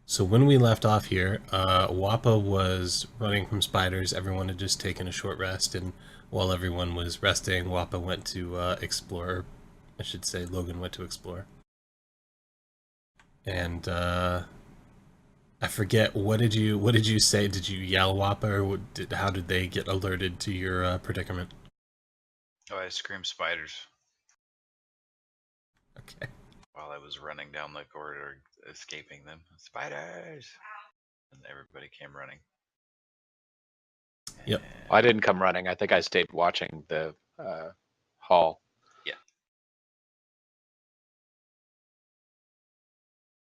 So when we left off here, Wappa was running from spiders. Everyone had just taken a short rest, and while everyone was resting, Wappa went to explore. I should say Logan went to explore. And I forget, what did you say? Did you yell Wappa, or how did they get alerted to your predicament? Oh, I screamed spiders Okay. while I was running down the corridor, escaping them. Spiders! And everybody came running. Yep. I didn't come running. I think I stayed watching the hall. Yeah.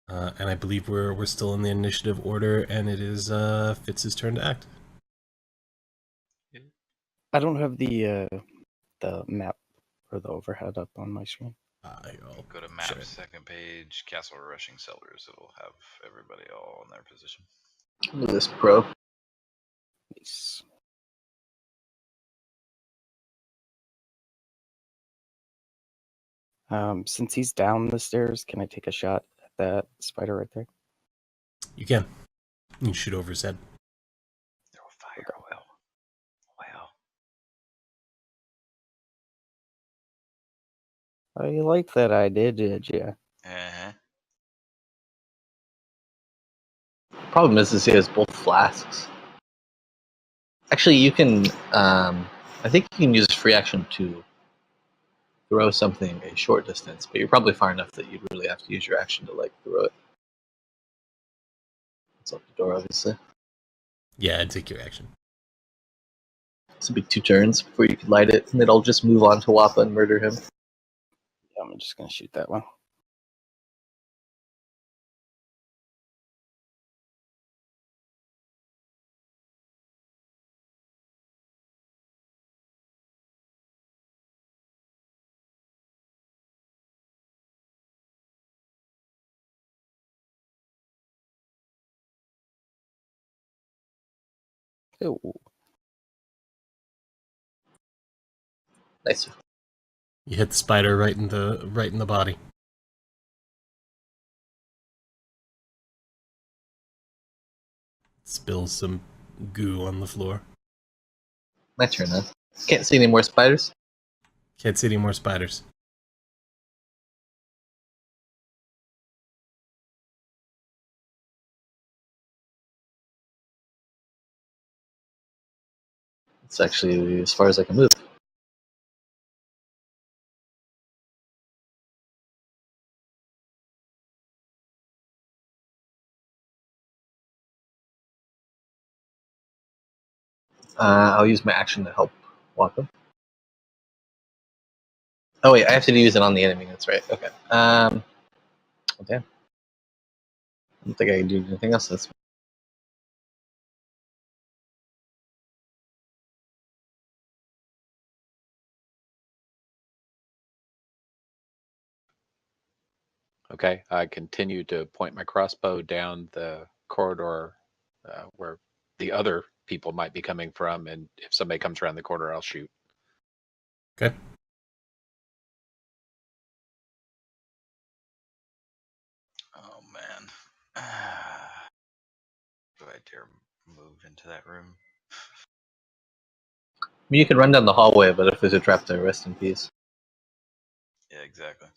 And I believe we're still in the initiative order, and it is Fitz's turn to act. I don't have the map or the overhead up on my screen. I'll Go to map, second page, castle rushing cellars. It'll have everybody all in their position. Look at this pro. Nice. Since he's down the stairs, can I take a shot at that spider right there? You can. You can shoot over his head. Throw fire. Well. Oh, you like that idea, did you? Uh-huh. Problem is he has both flasks. Actually, you can. I think you can use free action to throw something a short distance, but you're probably far enough that you'd really have to use your action to throw it. It's up the door, obviously. Yeah, I'd take your action. This would be 2 turns before you could light it, and then I'll just move on to Wappa and murder him. Yeah, I'm just gonna shoot that one. Ooh. Nice. You hit the spider right in the body. Spills some goo on the floor. My turn then. Can't see any more spiders. Can't see any more spiders. It's actually as far as I can move. I'll use my action to help Wappa. Oh wait, I have to use it on the enemy. That's right. Okay. Oh, damn. I don't think I can do anything else. That's Okay, I continue to point my crossbow down the corridor where the other people might be coming from, and if somebody comes around the corner, I'll shoot. Okay. Oh, man. Do I dare move into that room? I mean, you can run down the hallway, but if there's a trap there, rest in peace. Yeah, exactly.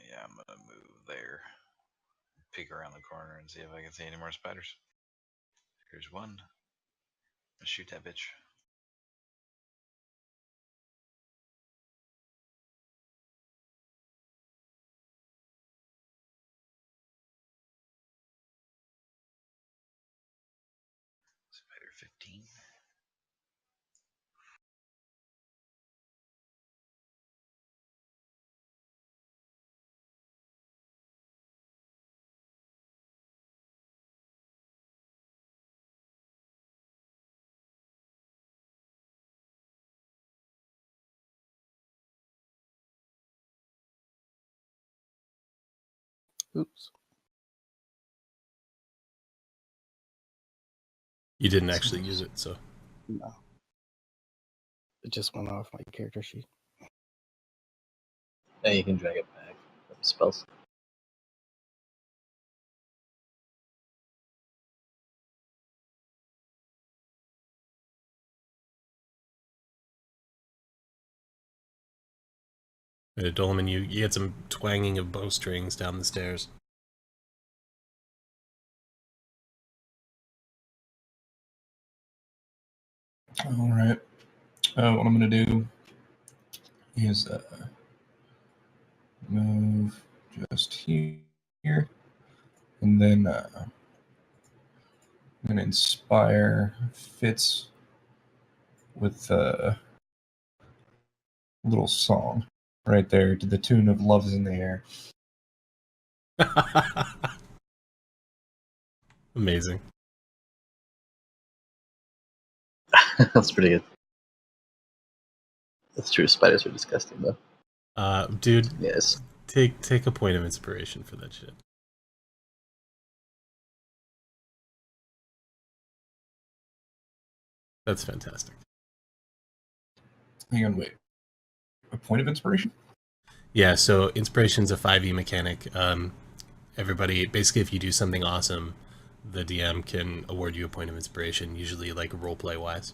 Yeah, I'm gonna move there. Peek around the corner and see if I can see any more spiders. Here's one. Let's shoot that bitch. Spider 15. Oops. You didn't actually use it, so No. It just went off my character sheet. Now you can drag it back. Spells. Dolman, you had some twanging of bowstrings down the stairs. All right. What I'm going to do is move just here. And then I'm going to inspire Fitz with a little song right there to the tune of Love's in the Air. Amazing. That's pretty good. That's true. Spiders are disgusting, though. Dude, Yes. take a point of inspiration for that shit. That's fantastic. Hang on, wait. A point of inspiration? Yeah, so inspiration's a 5e mechanic. Everybody, basically, if you do something awesome, the DM can award you a point of inspiration, usually like roleplay wise.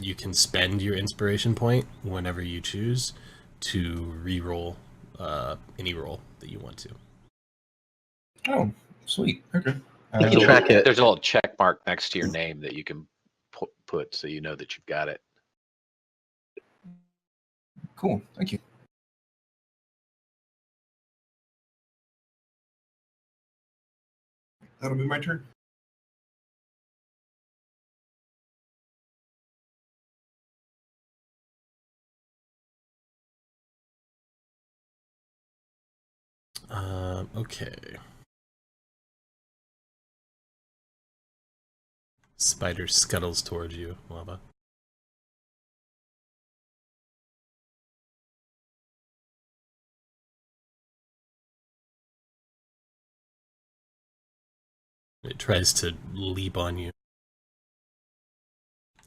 You can spend your inspiration point whenever you choose to re-roll any roll that you want to. Oh, sweet. Okay. You can track it. There's a little check mark next to your name that you can put so you know that you've got it. Cool. Thank you. That'll be my turn. Okay. Spider scuttles towards you, Waba. It tries to leap on you.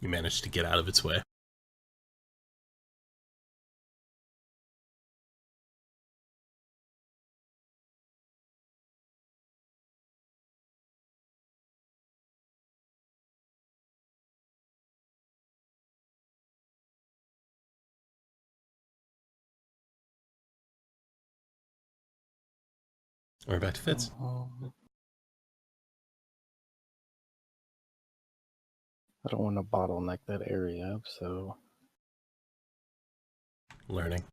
You manage to get out of its way. We're back to Fitz. I don't want to bottleneck that area up, so Learning.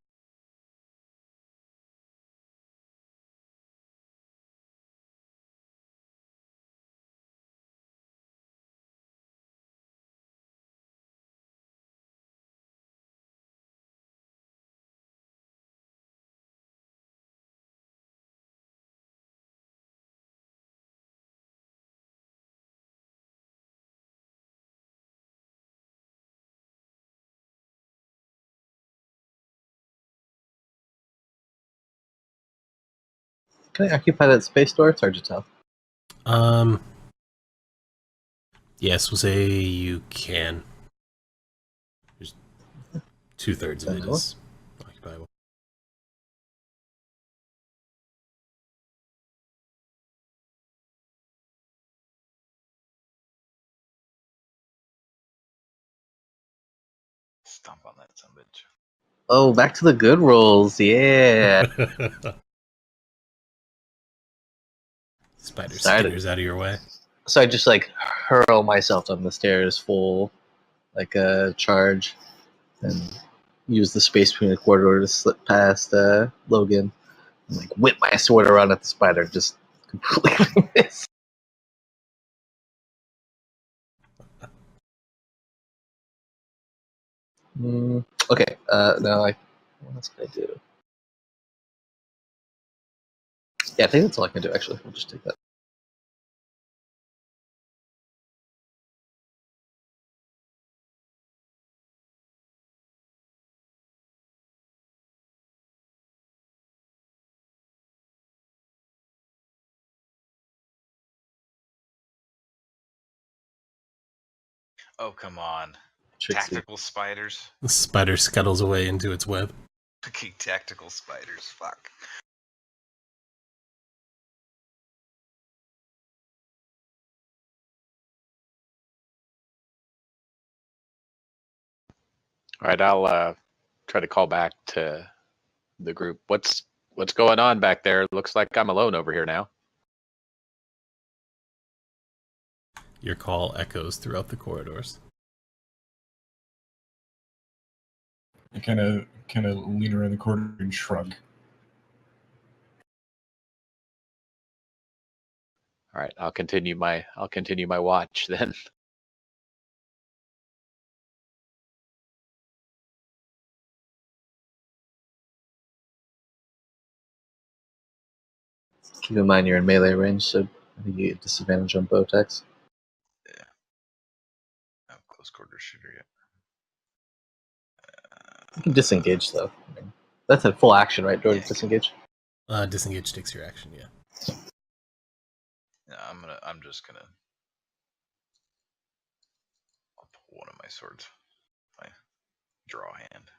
Can I occupy that space door? It's hard to tell. Yes, we'll say you can. There's 2/3 of it is occupiable. Stomp on that son of a bitch. Oh, back to the good rolls. Yeah. Spider Sorry. skitters out of your way. So I just like hurl myself down the stairs full, like a charge, and use the space between the corridor to slip past Logan, and like whip my sword around at the spider, just completely miss. Okay, now what else can I do? Yeah, I think that's all I can do, actually. We'll just take that. Oh, come on. Trixie. Tactical spiders. The spider scuttles away into its web. Fucking tactical spiders. Fuck. All right, I'll try to call back to the group. What's going on back there? Looks like I'm alone over here now. Your call echoes throughout the corridors. I kind of lean around the corner and shrug. All right, I'll continue my watch then. Keep in mind you're in melee range, so I think you get disadvantage on bow attacks. Yeah. No close quarter shooter yet. You can disengage though. I mean, that's a full action, right? Jordan, Yeah, disengage. Disengage takes your action, yeah. Yeah, I'm just gonna. I'll pull one of my swords. My draw hand.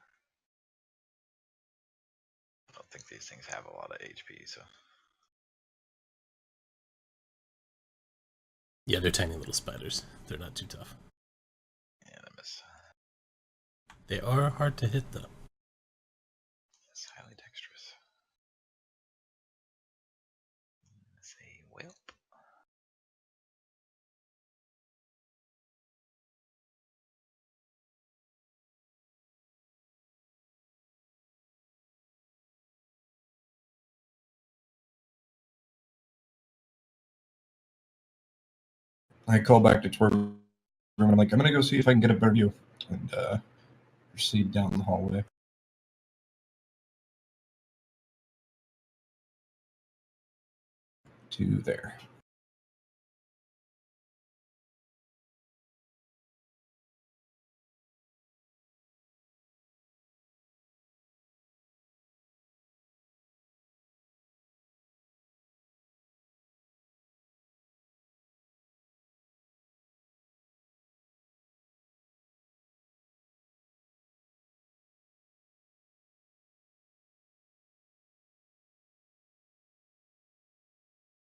I don't think these things have a lot of HP, so. Yeah, they're tiny little spiders. They're not too tough. And I miss. They are hard to hit, though. It's highly dexterous. It's a whelp. I call back to Twerk room and I'm like, I'm gonna go see if I can get a better view, and proceed down the hallway. To there.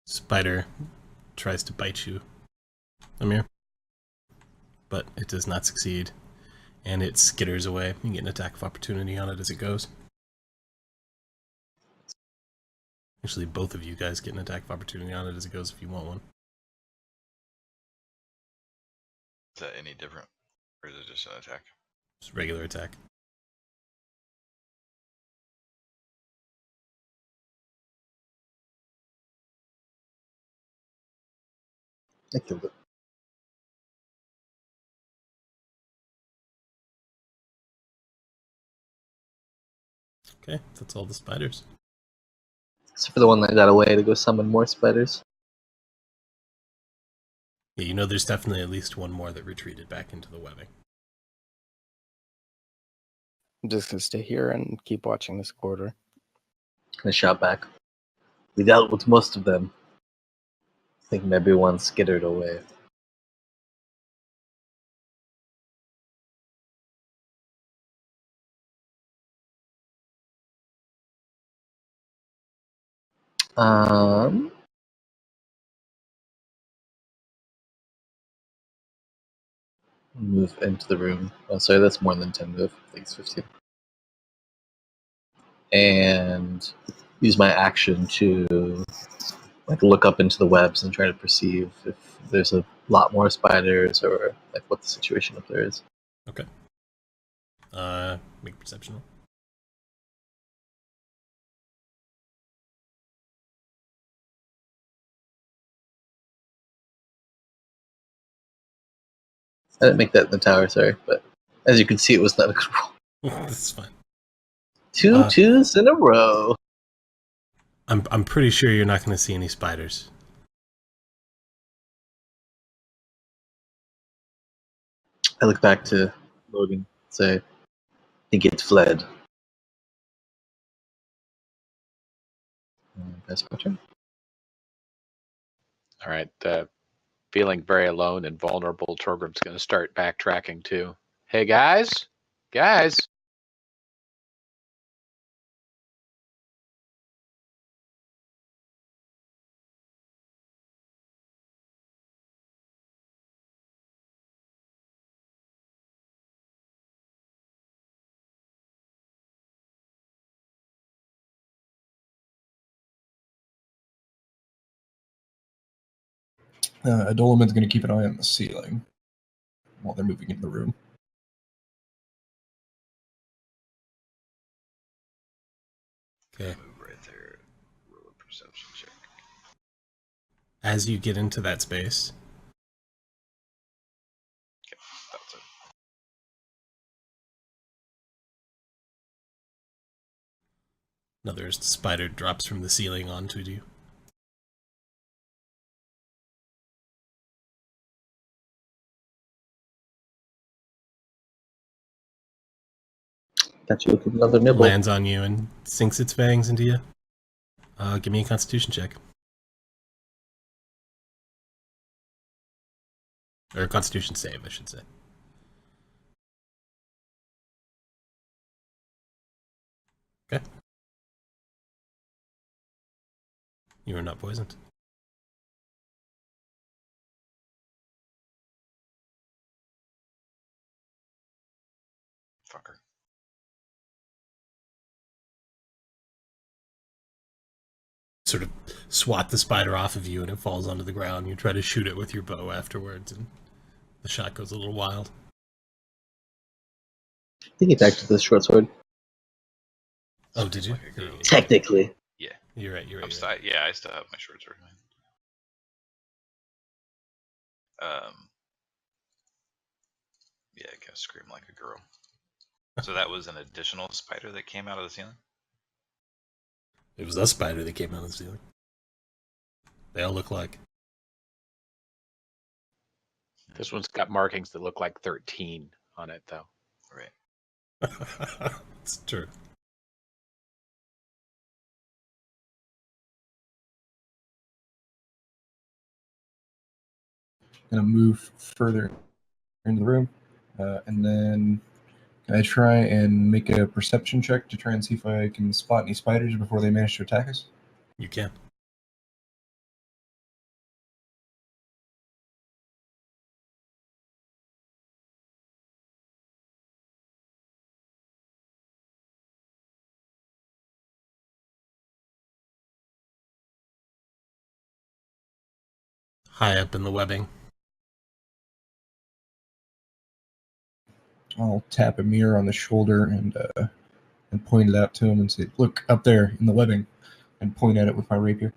Spider tries to bite you, Amir, but it does not succeed, and it skitters away. You get an attack of opportunity on it as it goes. Actually, both of you guys get an attack of opportunity on it as it goes if you want one. Is that any different? Or is it just an attack? Just regular attack. I killed it. Okay, that's all the spiders. Except for the one that got away to go summon more spiders. Yeah, you know there's definitely at least one more that retreated back into the webbing. I'm just gonna stay here and keep watching this corridor. I shout back. We dealt with most of them. I think maybe one skittered away. Um, Move into the room. Oh, sorry, that's more than 10 move. I think it's 15. And use my action to look up into the webs and try to perceive if there's a lot more spiders or what the situation up there is. Okay. Make perception roll. I didn't make that in the tower, sorry, but as you can see, it was not a good roll. That's fine. Two twos in a row. I'm pretty sure you're not going to see any spiders. I look back to Logan, say, I think it fled. Pass my turn. All right, Feeling very alone and vulnerable, Torgrim's going to start backtracking too. Hey guys, guys. Adolaman's going to keep an eye on the ceiling while they're moving into the room. Okay. Move right there. Roll a perception check. As you get into that space, Okay, that's it. another spider drops from the ceiling onto you. Got you with another nibble. Lands on you and sinks its fangs into you. Give me a Constitution check. Or a Constitution save, I should say. Okay. You are not poisoned. Fucker. Sort of swat the spider off of you and it falls onto the ground. You try to shoot it with your bow afterwards and the shot goes a little wild. I think he attacked with the short sword. Oh, did you? Like a girl. Technically. Yeah. You're right. I'm still, yeah, I still have my short sword. Yeah, I gotta scream like a girl. So that was an additional spider that came out of the ceiling? It was a spider that came out of the ceiling. They all look like. This one's got markings that look like 13 on it, though. Right. It's true. Gonna move further into the room, and then can I try and make a perception check to try and see if I can spot any spiders before they manage to attack us? You can. High up in the webbing. I'll tap a mirror on the shoulder and point it out to him and say, "Look up there in the webbing," and point at it with my rapier.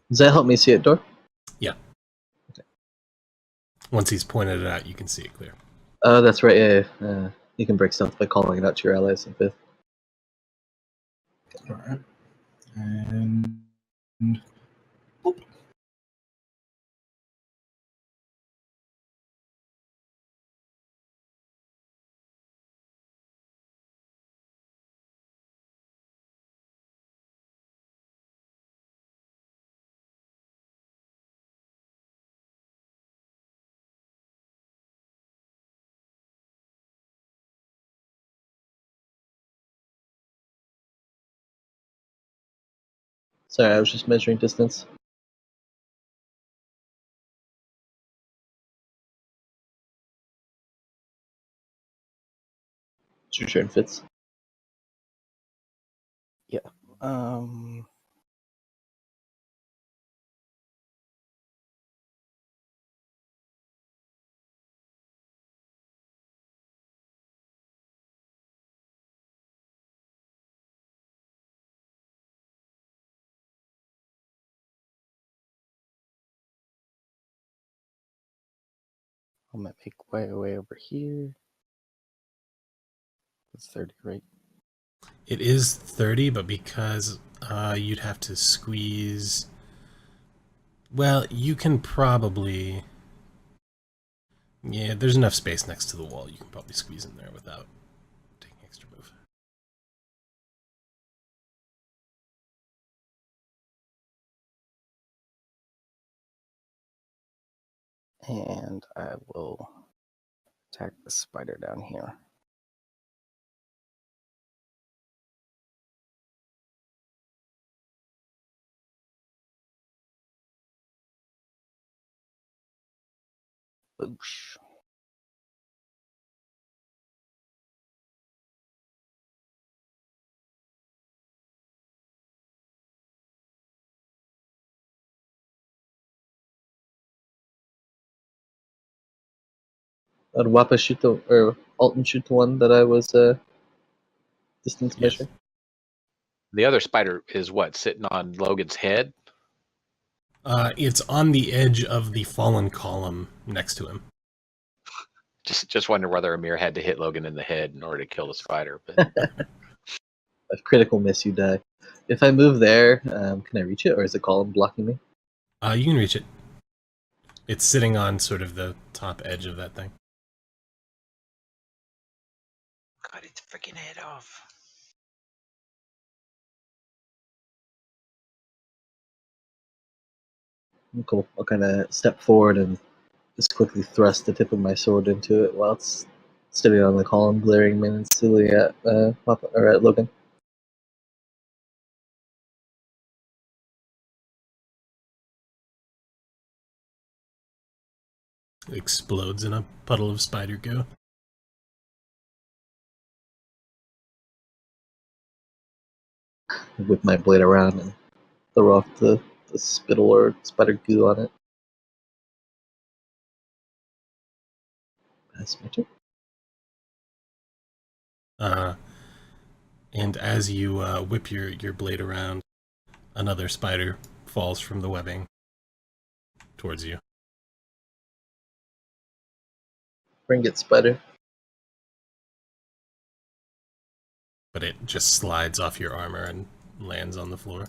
Does that help me see it, Dor? Yeah. Once he's pointed it out, you can see it clear. Oh, that's right. Yeah. You can break stealth by calling it out to your allies in 5th. All right. And boop. Sorry, I was just measuring distance. It's your turn, Fitz. Yeah. Um. I'm gonna make way over here. It's 30, right? It is 30, but because you'd have to squeeze... Well, you can probably... Yeah, there's enough space next to the wall. You can probably squeeze in there without taking extra move. And I will attack the spider down here. Boosh. Would Wappa shoot or Alton shoot the one that I was distance Yes. measuring? The other spider is what, sitting on Logan's head? It's on the edge of the fallen column next to him. Just wonder whether Amir had to hit Logan in the head in order to kill the spider. But A critical miss, you die. If I move there, can I reach it, or is the column blocking me? You can reach it. It's sitting on sort of the top edge of that thing. Cut its freaking head off. Cool. I'll kind of step forward and just quickly thrust the tip of my sword into it while it's standing on the column, glaring menacingly at Wappa, or at Logan. It explodes in a puddle of spider goo. Whip my blade around and throw off the spittle or spider goo on it. That's my turn. And as you whip your blade around, another spider falls from the webbing towards you. Bring it, spider. But it just slides off your armor and lands on the floor.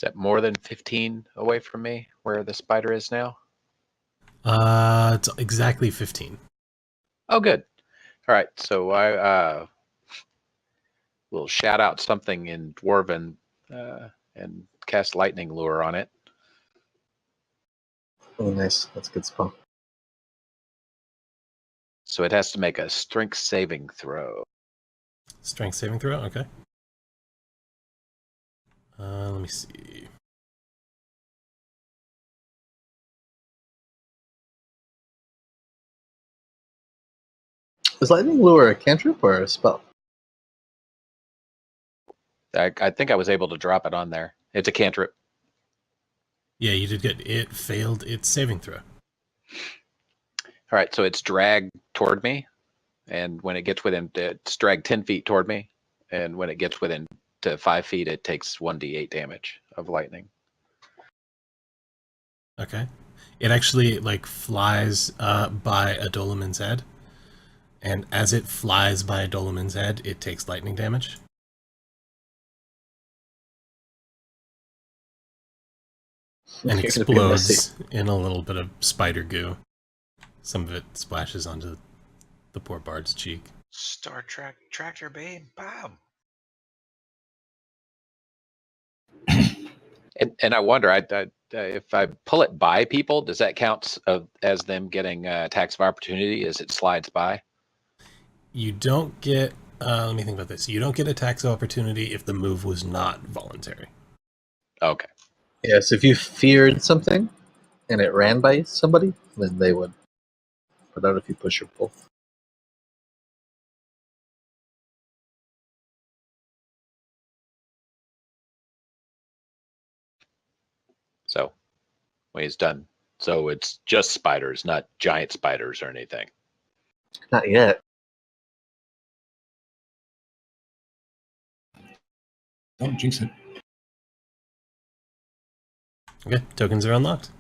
is that more than 15 away from me, where the spider is now? It's exactly 15. Oh, good. All right, so I will shout out something in Dwarven and cast Lightning Lure on it. Oh, nice. That's a good spell. So it has to make a strength saving throw. Strength saving throw? Okay. Let me see. Is Lightning Lure a cantrip or a spell? I think I was able to drop it on there. It's a cantrip. Yeah, you did good. It failed its saving throw. All right, so it's dragged toward me, and when it gets within, it's dragged 10 feet toward me, and when it gets within to 5 feet, it takes 1d8 damage of lightning. Okay. It actually flies by a Doloman's head, and as it flies by a Doloman's head, it takes lightning damage. And You're gonna be messy. explodes in a little bit of spider goo. Some of it splashes onto the poor bard's cheek. Star Trek tractor beam, bam. And I wonder, if I pull it by people, does that count as them getting attacks of opportunity as it slides by? You don't get. Let me think about this. You don't get attacks of opportunity if the move was not voluntary. Okay. Yeah, so if you feared something and it ran by somebody, then they would. But not if you push or pull. So when he's done, so it's just spiders, not giant spiders or anything. Not yet. Don't jinx it. Okay, tokens are unlocked.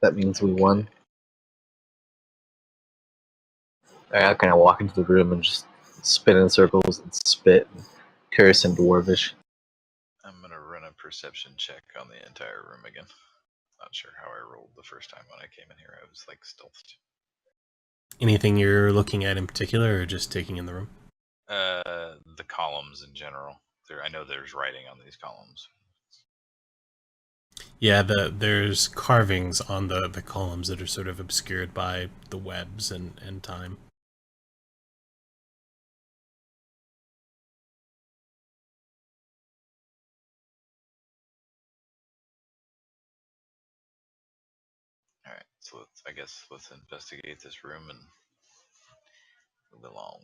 That means we won. I kind of walk into the room and just spin in circles and spit and curse in Dwarvish. I'm gonna run a perception check on the entire room again. Not sure how I rolled the first time when I came in here. I was like stealthed. Anything you're looking at in particular, or just taking in the room? The columns in general. I know there's writing on these columns. Yeah, there's carvings on the columns that are sort of obscured by the webs and time. All right, so I guess let's investigate this room and move along.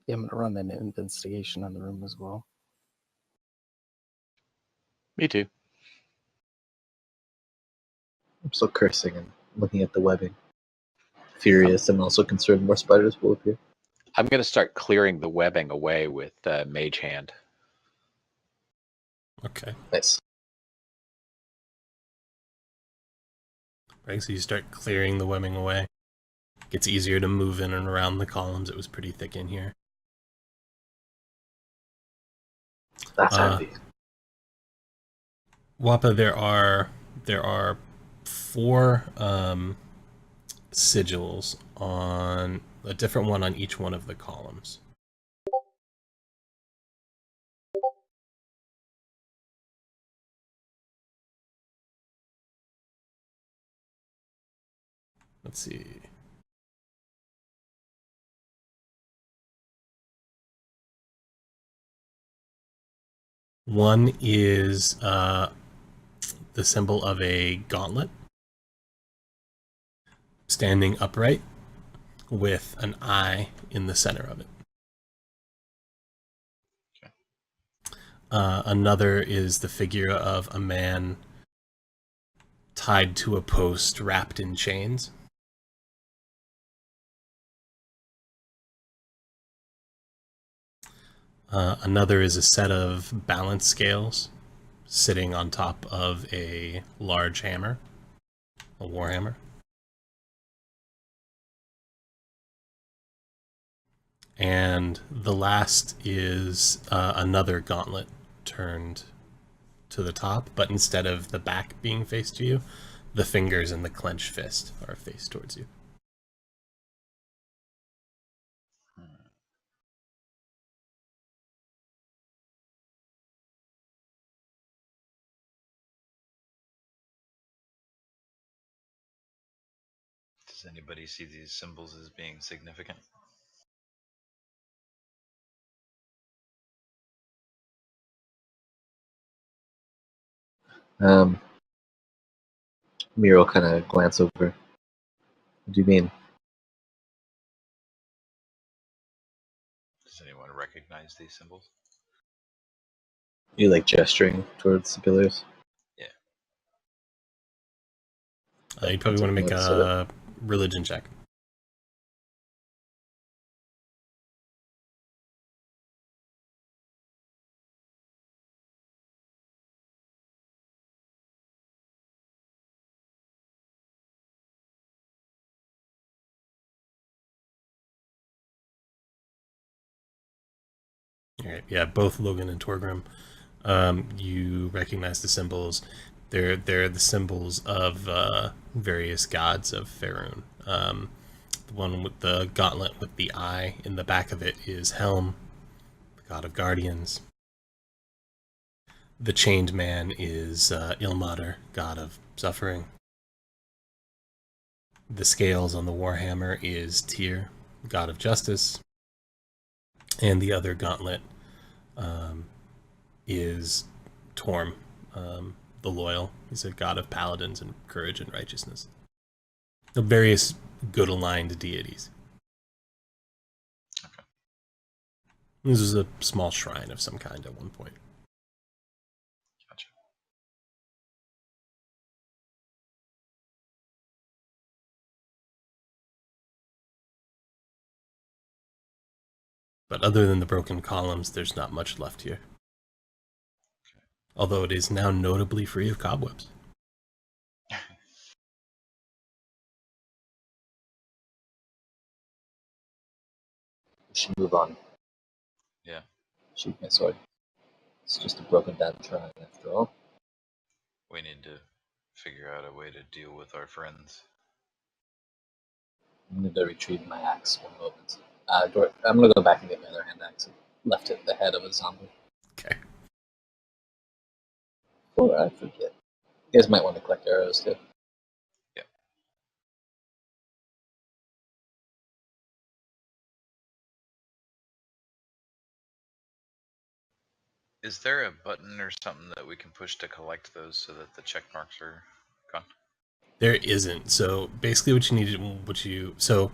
Yeah, I'm gonna run an investigation on the room as well. Me too. I'm still cursing and looking at the webbing. Furious and also concerned more spiders will appear. I'm going to start clearing the webbing away with Mage Hand. Okay. Nice. Right, so you start clearing the webbing away. Gets easier to move in and around the columns. It was pretty thick in here. That's handy. Wappa, there are 4 sigils on a different one on each one of the columns. Let's see. One is the symbol of a gauntlet standing upright with an eye in the center of it. Okay. Another is the figure of a man tied to a post wrapped in chains. Another is a set of balance scales sitting on top of a large hammer, a war hammer. And the last is another gauntlet turned to the top, but instead of the back being faced to you, the fingers and the clenched fist are faced towards you. Does anybody see these symbols as being significant? Miro kind of glance over. What do you mean? Does anyone recognize these symbols? You like gesturing towards the pillars? Yeah. You probably want to make a religion check. All right, yeah, both Logan and Torgrim. You recognize the symbols. They're the symbols of various gods of Faerun. The one with the gauntlet with the eye in the back of it is Helm, the god of guardians. The chained man is Ilmater, god of suffering. The scales on the warhammer is Tyr, god of justice. And the other gauntlet is Torm, the loyal. He's a god of paladins and courage and righteousness. The various good aligned deities. Okay. This is a small shrine of some kind at one point. Gotcha. But other than the broken columns, there's not much left here. Although it is now notably free of cobwebs. We should move on. Yeah. Shoot my sword. It's just a broken down shrine after all. We need to figure out a way to deal with our friends. I'm going to go retrieve my axe one moment. I'm going to go back and get my other hand axe. I left it at the head of a zombie. Okay. Before I forget. You guys might want to collect arrows too. Yep. Is there a button or something that we can push to collect those so that the check marks are gone? There isn't. So basically, so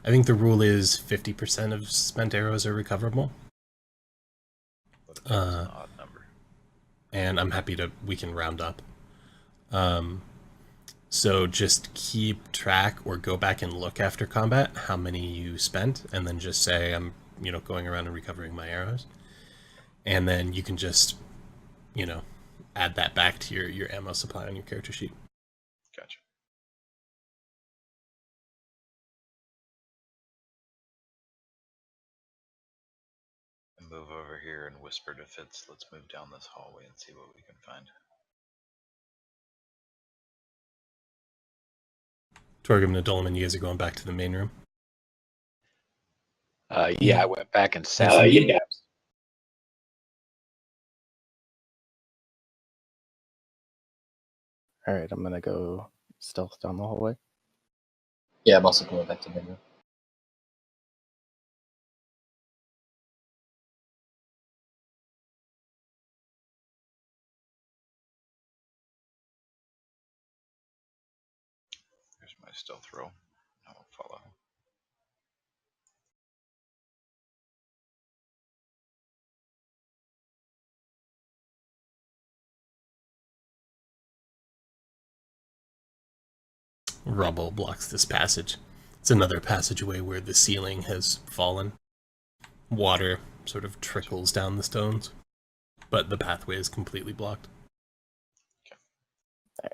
I think the rule is 50% of spent arrows are recoverable. What if that's an odd number? And I'm happy we can round up. So just keep track or go back and look after combat how many you spent, and then just say I'm going around and recovering my arrows, and then you can just add that back to your ammo supply on your character sheet. Gotcha. And move over here and whisper to Fitz, let's move down this hallway and see what we can find. Torgrim and Dolman, you guys are going back to the main room. Yeah, I went back and sat. Yeah. All right, I'm gonna go stealth down the hallway. Yeah, I'm also going back to menu. Here's my stealth roll. I won't follow. Rubble blocks this passage. It's another passageway where the ceiling has fallen. Water sort of trickles down the stones, but the pathway is completely blocked. Okay.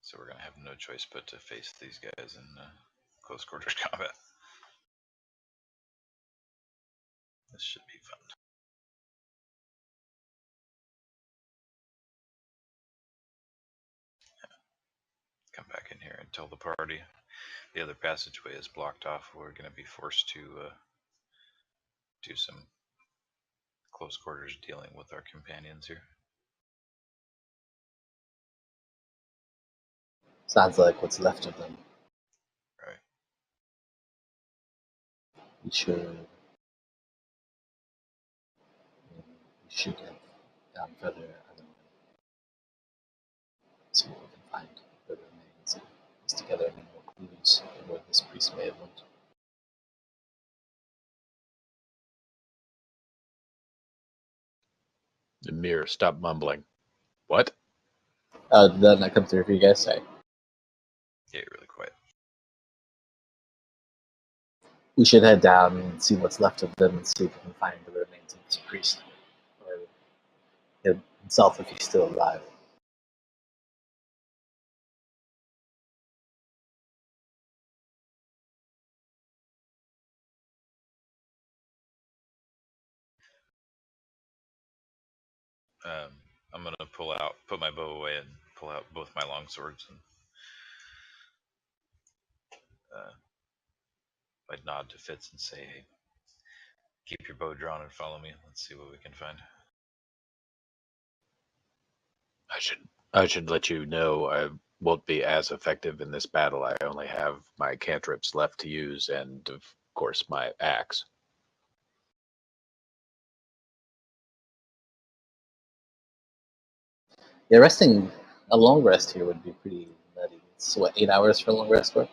So we're gonna have no choice but to face these guys in close quarters combat. This should be fun. Come back in here and tell the party the other passageway is blocked off. We're going to be forced to do some close quarters dealing with our companions here. Sounds like what's left of them. Right. We should get down further. I don't know. See what we can find for the remains. Piece together any more clues of where this priest may have went. The mirror, stop mumbling. What? Did that not come through for you guys? Sorry. Yeah, really quiet. We should head down and see what's left of them and see if we can find the remains of this priest. Or himself if he's still alive. I'm going to put my bow away and pull out both my long swords. And I'd nod to Fitz and say, hey, keep your bow drawn and follow me. Let's see what we can find. I should let you know I won't be as effective in this battle. I only have my cantrips left to use and, of course, my axe. Yeah, resting a long rest here would be pretty nutty. It's what, 8 hours for a long rest for?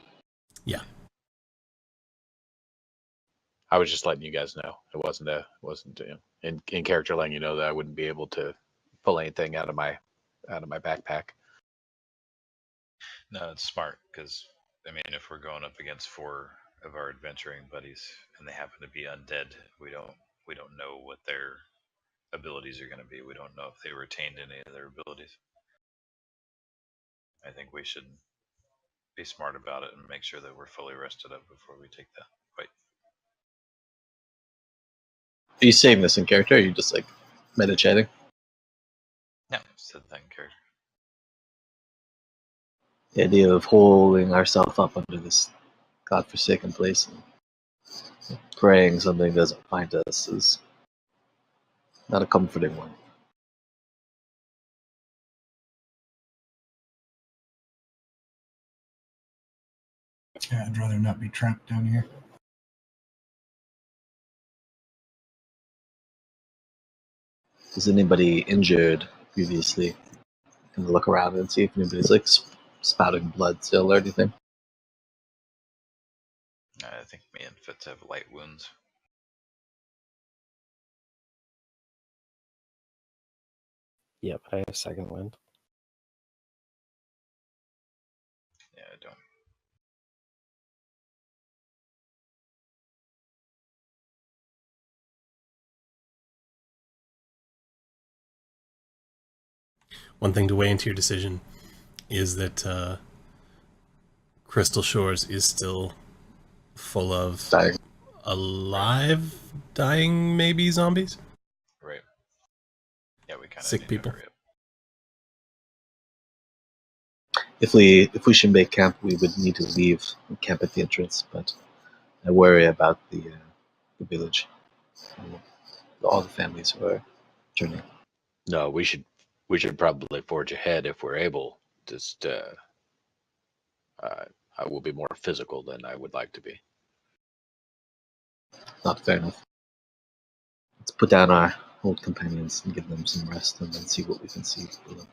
Yeah. I was just letting you guys know. It wasn't in character letting you know that I wouldn't be able to pull anything out of my backpack. No, it's smart because, I mean, if we're going up against 4 of our adventuring buddies and they happen to be undead, we don't know what their abilities are going to be. We don't know if they retained any of their abilities. I think we should be smart about it and make sure that we're fully rested up before we take that fight. Are you saying this in character, or are you just like meta-chatting? No, said that in character. The idea of holding ourselves up under this godforsaken place and praying something doesn't find us is not a comforting one. Yeah, I'd rather not be trapped down here. Was anybody injured previously? Can I look around and see if anybody's like spouting blood still or anything? I think me and Fitz have light wounds. Yep, I have second wind. Yeah, I don't. One thing to weigh into your decision is that Crystal Shores is still full of Dying. alive, dying, maybe zombies. Right. Yeah, we kind of Sick need people. to hurry up. If we should make camp, we would need to leave and camp at the entrance. But I worry about the village, and all the families who are journeying. No, we should probably forge ahead if we're able. Just I will be more physical than I would like to be. Not fair enough. Let's put down our old companions and give them some rest, and then see what we can see for them.